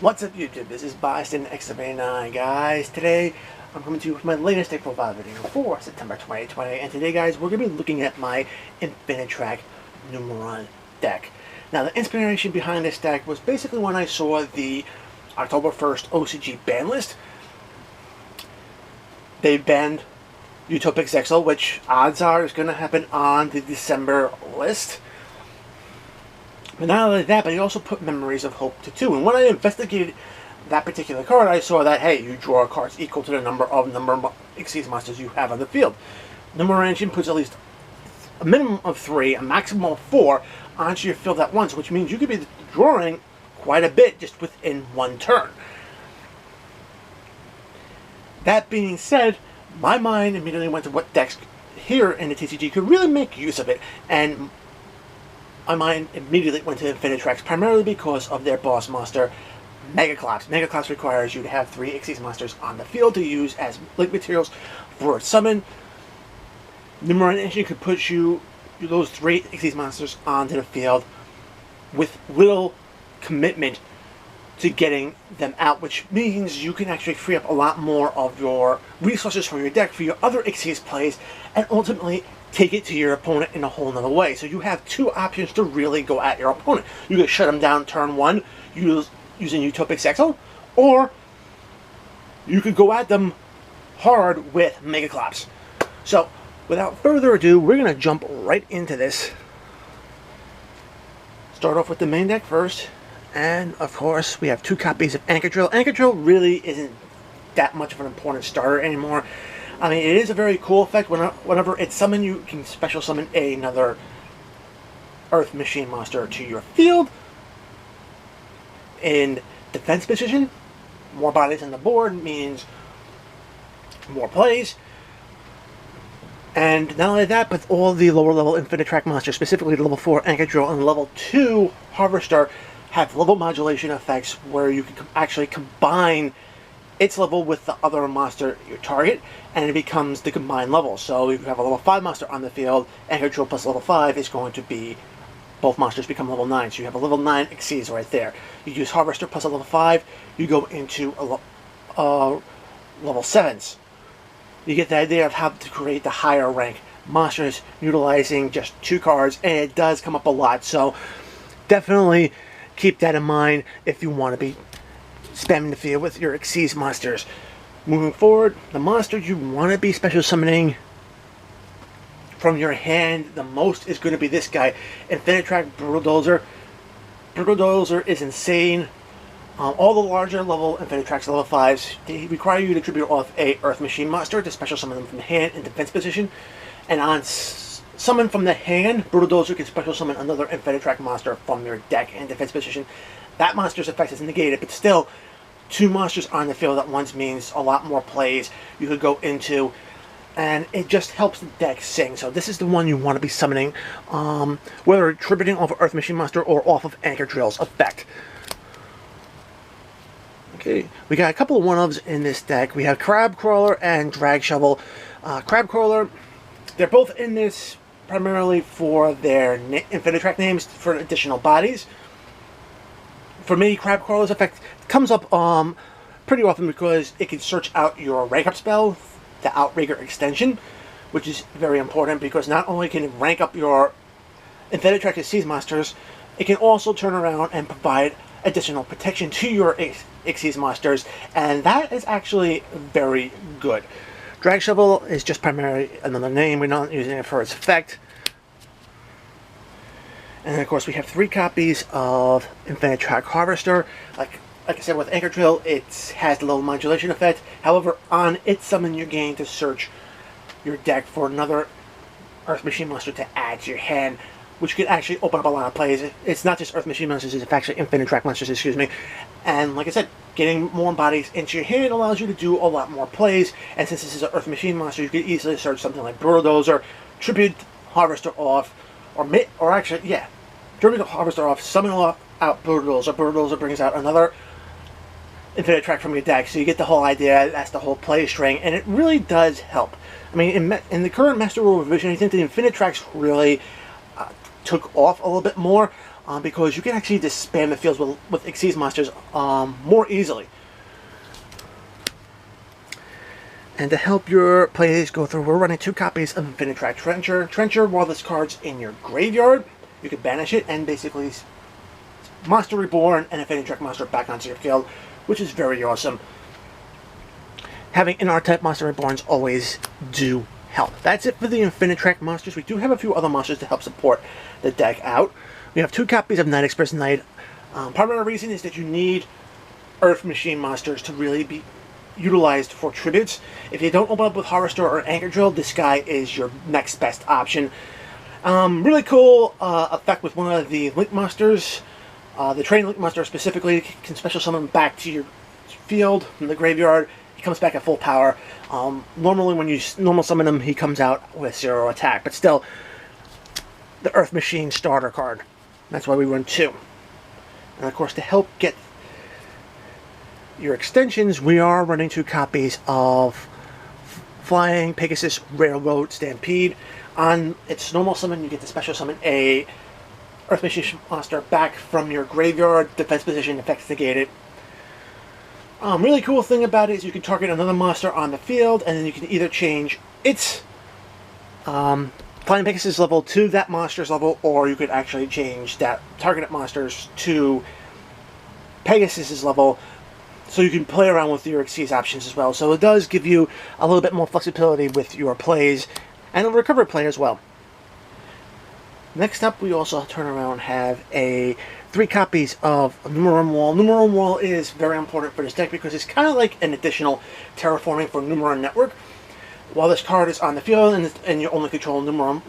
What's up YouTube? This is Boston X79 guys. Today I'm coming to you with my latest deck profile video for September 2020, and today guys we're going to be looking at my Infinitrack Numeron deck. Now the inspiration behind this deck was basically when I saw the October 1st OCG ban list. They banned Utopic Zexal, which odds are is going to happen on the December list. But not only that, but he also put Memories of Hope to 2. And when I investigated that particular card, I saw that, hey, you draw cards equal to the number of Xyz monsters you have on the field. Numeron puts at least a minimum of 3, a maximum of 4 onto your field at once, which means you could be drawing quite a bit just within one turn. That being said, my mind immediately went to what decks here in the TCG could really make use of it, and my mind immediately went to Infinitracks, primarily because of their boss monster, Megaclops. Megaclops requires you to have 3 Xyz monsters on the field to use as link materials for a summon. Numeron Engine could put you those 3 Xyz monsters onto the field with little commitment to getting them out, which means you can actually free up a lot more of your resources for your deck for your other Xyz plays, and ultimately take it to your opponent in a whole nother way. So you have 2 options to really go at your opponent. You can shut them down turn 1 using Utopic Zexal, or you could go at them hard with Megaclops. So without further ado, we're going to jump right into this. Start off with the main deck first, and of course we have 2 copies of Anchor Drill. Anchor Drill really isn't that much of an important starter anymore. I mean, it is a very cool effect. Whenever it's summoned, you can special summon another Earth Machine monster to your field. In defense position, more bodies on the board means more plays. And not only that, but all the lower level Infinitrack monsters, specifically the level 4 Anchor Drill and level 2 Harvester, have level modulation effects where you can actually combine its level with the other monster you target, and it becomes the combined level. So if you have a level 5 monster on the field, Anchor Drill plus level 5 is going to be, both monsters become level 9, so you have a level 9 Xyz right there. You use Harvester plus a level 5, you go into a level 7s. You get the idea of how to create the higher rank monsters utilizing just 2 cards, and it does come up a lot, so definitely keep that in mind if you want to be spamming the field with your Xyz monsters. Moving forward, the monster you want to be special summoning from your hand the most is going to be this guy, Infinitrack Bulldozer. Bulldozer is insane. All the larger level Infinitracks, level 5s, they require you to tribute off a Earth Machine monster to special summon them from the hand in defense position. And on summon from the hand, Bulldozer can special summon another Infinitrack monster from your deck in defense position. That monster's effect is negated, but still, 2 monsters on the field at once means a lot more plays you could go into, and it just helps the deck sing. So this is the one you want to be summoning, whether tributing off of Earth Machine monster or off of Anchor Drill's effect. Okay, we got a couple of one-ofs in this deck. We have Crab Crawler and Drag Shovel. Crab Crawler, they're both in this primarily for their Infinitrack names for additional bodies. For me, Crab Crawler's effect comes up pretty often because it can search out your rank up spell, the Outrigger extension, which is very important because not only can it rank up your Infinitrack Xyz monsters, it can also turn around and provide additional protection to your Xyz monsters, and that is actually very good. Drag Shovel is just primarily another name. We're not using it for its effect. And then, of course, we have 3 copies of Infinitrack Harvester. Like I said, with Anchor Drill, it has the low modulation effect. However, on its summon, you're going to search your deck for another Earth Machine monster to add to your hand, which could actually open up a lot of plays. It's not just Earth Machine monsters, it's actually Infinitrack monsters, excuse me. And like I said, getting more bodies into your hand allows you to do a lot more plays. And since this is an Earth Machine monster, you could easily search something like Bulldozer, tribute Harvester off, or actually, yeah, tribute Harvester off, summon out Bulldozer. Bulldozer brings out another Infinitrack from your deck, so you get the whole idea. That's the whole play string, and it really does help. I mean, in the current Master Rule revision, I think the Infinitracks really took off a little bit more. because you can actually just spam the fields with Xyz monsters more easily. And to help your plays go through, we're running 2 copies of Infinitrack Trencher. While this card's in your graveyard, you can banish it and basically Monster Reborn and Infinitrack Monster back onto your field, which is very awesome. Having an R-type Monster Reborns always do help. That's it for the Infinitrack monsters. We do have a few other monsters to help support the deck out. We have 2 copies of Night Express Knight. Part of the reason is that you need Earth Machine monsters to really be utilized for tributes. If you don't open up with Harvester or Anchor Drill, this guy is your next best option. Really cool effect with one of the Link monsters. The Train Link monster specifically can special summon back to your field from the graveyard. He comes back at full power. Normally when you normal summon him, he comes out with 0 attack, but still the Earth Machine starter card. That's why we run 2. And of course, to help get your extensions, we are running 2 copies of Flying Pegasus Railroad Stampede. On its normal summon, you get to special summon a Earth Machine monster back from your graveyard, defense position, effects negated. Really cool thing about it is you can target another monster on the field, and then you can either change its Flying Pegasus level to that monster's level, or you could actually change that targeted monsters to Pegasus's level, so you can play around with your Xyz options as well. So it does give you a little bit more flexibility with your plays, and a recovery play as well. Next up, we also turn around and have 3 copies of Numeron Wall. Numeron Wall is very important for this deck because it's kind of like an additional terraforming for Numeron Network. While this card is on the field and you only control Numeron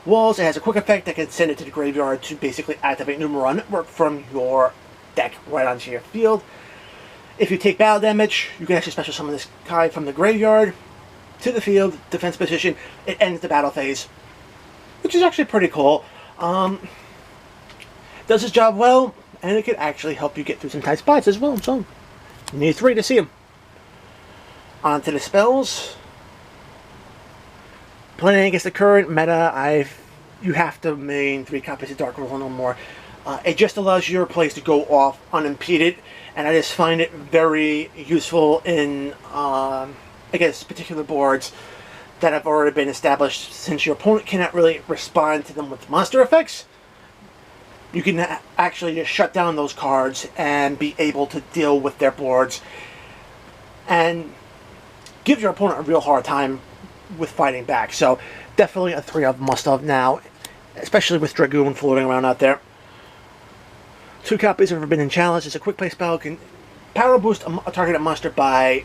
Walls, it has a quick effect that can send it to the graveyard to basically activate Numeron Network from your deck right onto your field. If you take battle damage, you can actually special summon this guy from the graveyard to the field, defense position. It ends the battle phase, which is actually pretty cool. Does his job well, and it could actually help you get through some tight spots as well. So, you need 3 to see him. On to the spells. Playing against the current meta, you have to main 3 copies of Dark Rule no more. It just allows your plays to go off unimpeded, and I just find it very useful in against particular boards that have already been established. Since your opponent cannot really respond to them with monster effects, you can actually just shut down those cards and be able to deal with their boards and give your opponent a real hard time with fighting back. So definitely a 3 of must-have now, especially with Dragoon floating around out there. 2 copies of Forbidden Challenge. It's a quick play spell. Can power boost a targeted monster by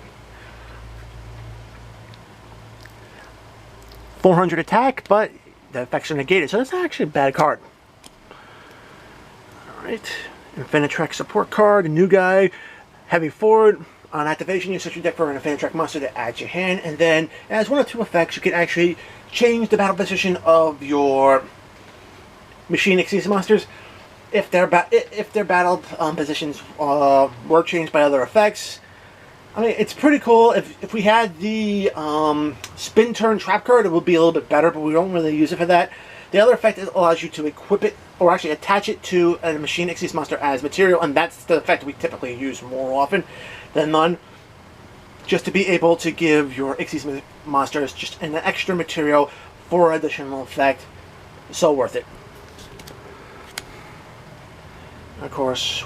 400 attack, but the effects are negated, so that's actually a bad card. Alright, Infinitrack support card, a new guy, heavy forward. On activation, you search your deck for an Infinitrack monster to add to your hand, and then it has 1 or 2 effects. You can actually change the battle position of your Machine Xyz monsters. If their battle positions were changed by other effects. I mean, it's pretty cool. If we had the spin turn trap card, it would be a little bit better, but we don't really use it for that. The other effect allows you to equip it, or actually attach it to a Machine Xyz monster as material, and that's the effect we typically use more often than none. Just to be able to give your Xyz monsters just an extra material for additional effect. So worth it. Of course,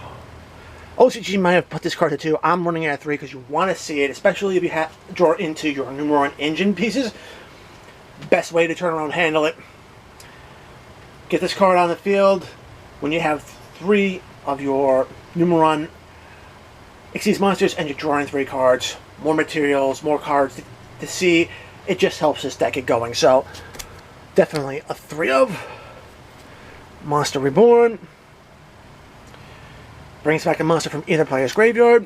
OCG might have put this card to 2. I'm running it at 3 because you want to see it, especially if you draw into your Numeron engine pieces. Best way to turn around and handle it. Get this card on the field when you have 3 of your Numeron Xyz monsters and you're drawing 3 cards. More materials, more cards to see. It just helps this deck get going. So, definitely a 3 of. Monster Reborn. Brings back a monster from either player's graveyard.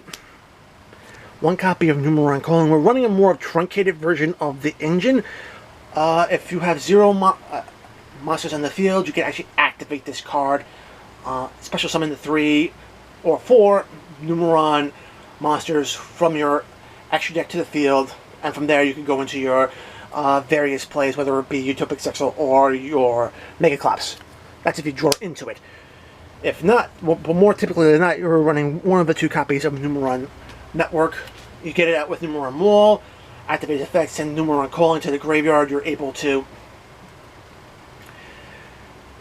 1 copy of Numeron Colon. We're running a more truncated version of the engine. If you have 0 monsters on the field, you can actually activate this card. Special summon the 3 or 4 Numeron monsters from your extra deck to the field. And from there you can go into your various plays, whether it be Utopic Sexal or your Megaclops. That's if you draw into it. If not, well, more typically than not, you're running one of the two copies of Numeron Network. You get it out with Numeron Wall, activate effects, send Numeron Calling to the graveyard. You're able to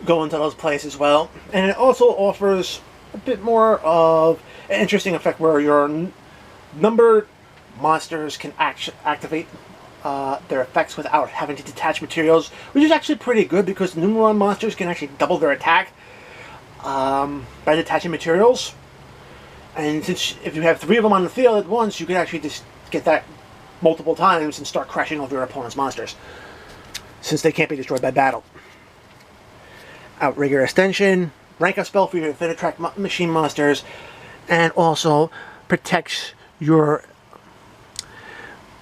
go into those places as well. And it also offers a bit more of an interesting effect where your numbered monsters can activate their effects without having to detach materials, which is actually pretty good because Numeron monsters can actually double their attack by detaching materials. And since if you have 3 of them on the field at once, you can actually just get that multiple times and start crashing over your opponent's monsters, since they can't be destroyed by battle. Outrigger Extension, rank up spell for your Infinitrack machine monsters, and also protects your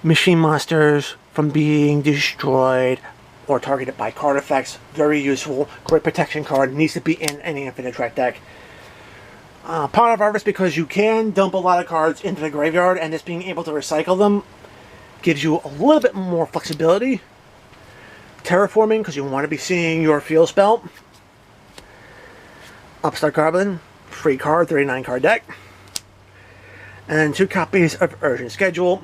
machine monsters from being destroyed or targeted by card effects. Very useful, great protection card, needs to be in any Infinitrack deck. Part of Harvest, because you can dump a lot of cards into the graveyard, and just being able to recycle them gives you a little bit more flexibility. Terraforming, because you want to be seeing your field spell. Upstart Goblin, free card, 39 card deck. And then 2 copies of Urgent Schedule.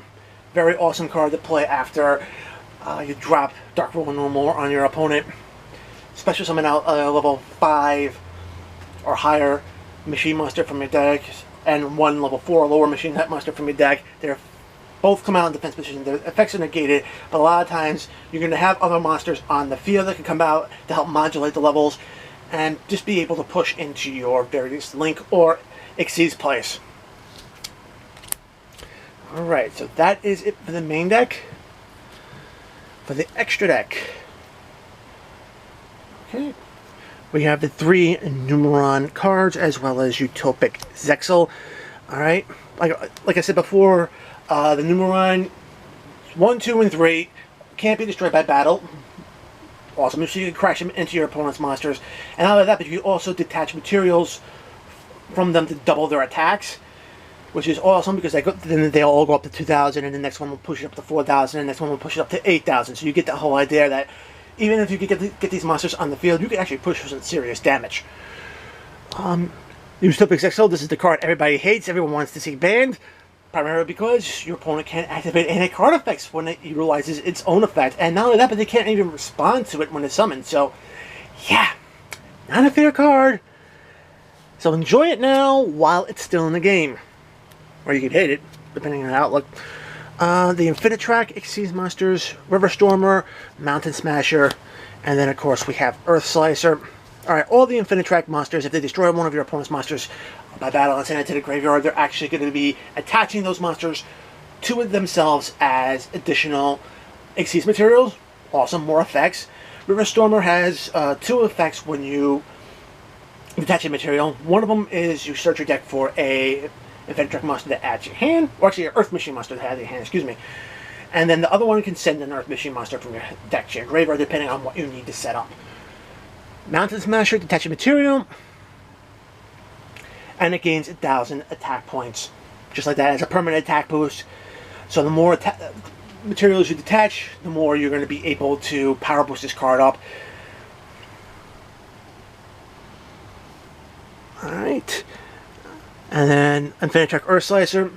Very awesome card to play after you drop Dark Rule no more on your opponent. Special summon out level 5 or higher machine monster from your deck, and 1 level 4 or lower machine type monster from your deck. They're both come out in defense position. Their effects are negated, but a lot of times you're going to have other monsters on the field that can come out to help modulate the levels and just be able to push into your various Link or Xyz plays. Alright, so that is it for the main deck. For the extra deck, okay, we have the 3 Numeron cards as well as Utopic Zexal. Alright, like I said before, the Numeron 1, 2, and 3 can't be destroyed by battle. Awesome, so you can crash them into your opponent's monsters. And not only that, but you can also detach materials from them to double their attacks, which is awesome because then they all go up to 2,000, and the next one will push it up to 4,000, and the next one will push it up to 8,000. So you get the whole idea that even if you can get these monsters on the field, you can actually push for some serious damage. Utopic Zexal, this is the card everybody hates, everyone wants to see banned, primarily because your opponent can't activate any card effects when it utilizes its own effect. And not only that, but they can't even respond to it when it's summoned. So, yeah, not a fair card. So enjoy it now while it's still in the game. Or you can hate it, depending on the outlook. The Infinitrack, Xyz monsters, River Stormer, Mountain Smasher, and then of course we have Earth Slicer. Alright, all the Infinitrack monsters, if they destroy one of your opponent's monsters by battle and send it to the graveyard, they're actually going to be attaching those monsters to themselves as additional Xyz materials. Awesome, more effects. River Stormer has 2 effects when you detach a material. One of them is you search your deck for a Infinitrack monster to add to your hand, or actually an Earth Machine monster to add to your hand, excuse me. And then the other one can send an Earth Machine monster from your deck to your graveyard, depending on what you need to set up. Mountain Smasher, detach a material, and it gains 1,000 attack points. Just like that, as a permanent attack boost. So the more materials you detach, the more you're going to be able to power boost this card up. Alright. And then Infinitrack Earth Slicer.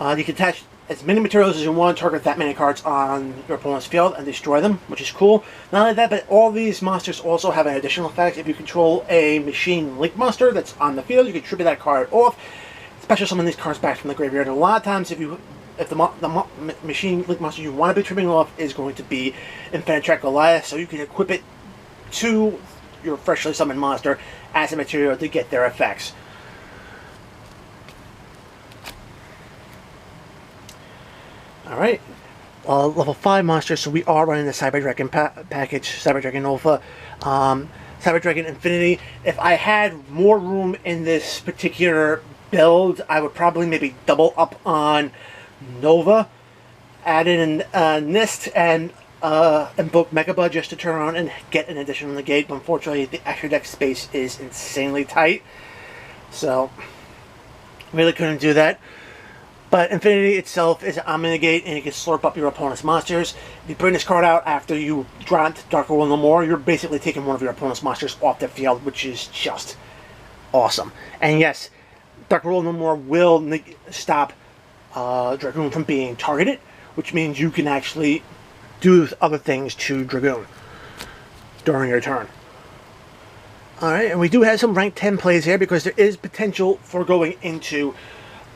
You can attach as many materials as you want, target that many cards on your opponent's field and destroy them, which is cool. Not only that, but all these monsters also have an additional effect. If you control a machine Link monster that's on the field, you can tribute that card off. Special summon these cards back from the graveyard. And a lot of times, if the machine Link monster you want to be tributing off is going to be Infinitrack Goliath, so you can equip it to your freshly summoned monster as a material to get their effects. Alright, level 5 monsters, so we are running the Cyber Dragon package, Cyber Dragon Nova, Cyber Dragon Infinity. If I had more room in this particular build, I would probably maybe double up on Nova, add in Nist, and invoke Megabud just to turn around and get an additional negate. But unfortunately, the extra deck space is insanely tight, so really couldn't do that. But Infinity itself is an Omnigate, and you can slurp up your opponent's monsters. If you bring this card out after you dropped Dark Rule No More, you're basically taking one of your opponent's monsters off the field, which is just awesome. And yes, Dark Rule No More will stop Dragoon from being targeted, which means you can actually do other things to Dragoon during your turn. Alright, and we do have some rank 10 plays here because there is potential for going into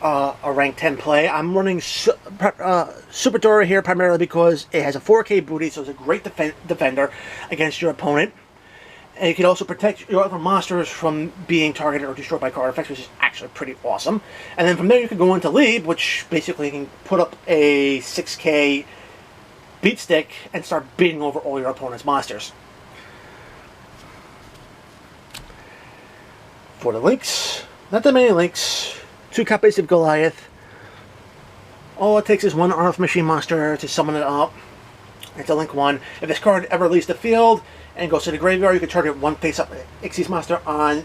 a rank 10 play. I'm running Super Dora here primarily because it has a 4K booty, so it's a great defender against your opponent. And you can also protect your other monsters from being targeted or destroyed by card effects, which is actually pretty awesome. And then from there you can go into Lead, which basically can put up a 6K beat stick and start beating over all your opponent's monsters. For the links, not that many links. 2 copies of Goliath. All it takes is one Earth Machine monster to summon it up. It's a link 1. If this card ever leaves the field and goes to the graveyard, you can target one face-up Xyz monster on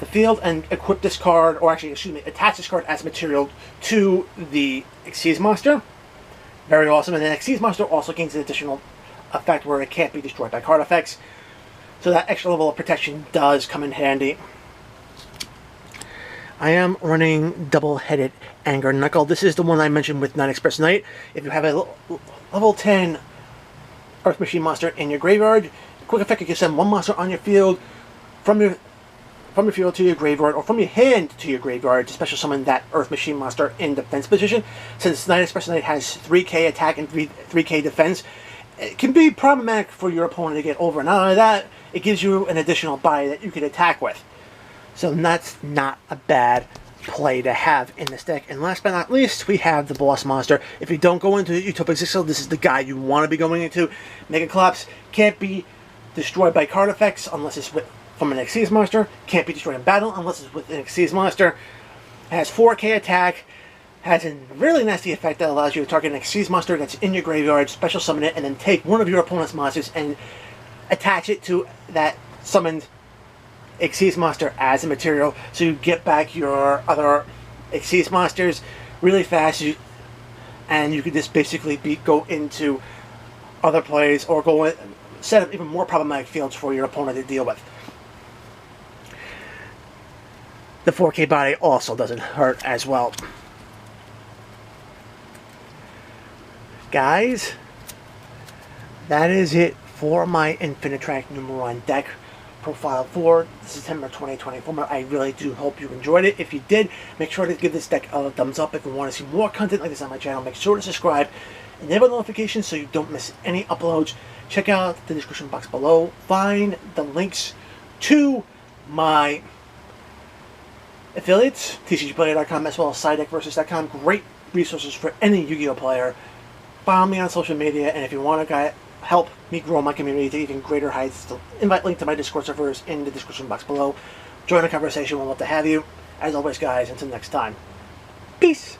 the field and equip this card, or actually, excuse me, attach this card as material to the Xyz monster. Very awesome. And the Xyz monster also gains an additional effect where it can't be destroyed by card effects. So that extra level of protection does come in handy. I am running Double-Headed Anger Knuckle. This is the one I mentioned with Night Express Knight. If you have a level 10 Earth Machine monster in your graveyard, quick effect, you can send one monster on your field from your field to your graveyard, or from your hand to your graveyard to special summon that Earth Machine monster in defense position. Since Night Express Knight has 3K attack and 3K defense, it can be problematic for your opponent to get over. Not only that, it gives you an additional body that you can attack with. So that's not a bad play to have in this deck. And last but not least, we have the boss monster. If you don't go into Utopic Zixel, this is the guy you want to be going into. Megaclops can't be destroyed by card effects unless it's from an Xyz monster. Can't be destroyed in battle unless it's with an Xyz monster. It has 4K attack. Has a really nasty effect that allows you to target an Xyz monster that's in your graveyard, special summon it, and then take one of your opponent's monsters and attach it to that summoned Xyz monster as a material, so you get back your other Xyz monsters really fast, and you can just basically go into other plays or set up even more problematic fields for your opponent to deal with. The 4K body also doesn't hurt as well. Guys, that is it for my Infinitrack Numeron deck profile for the September 2020 format. I really do hope you enjoyed it. If you did, make sure to give this deck a thumbs up. If you want to see more content like this on my channel, make sure to subscribe, enable notifications so you don't miss any uploads. Check out the description box below. Find the links to my affiliates, tcgplayer.com, as well as sidedeckversus.com. Great resources for any Yu-Gi-Oh player. Follow me on social media, and if you want to help me grow my community to even greater heights, the invite link to my Discord servers in the description box below. Join the conversation. We'll love to have you. As always, guys, until next time, peace.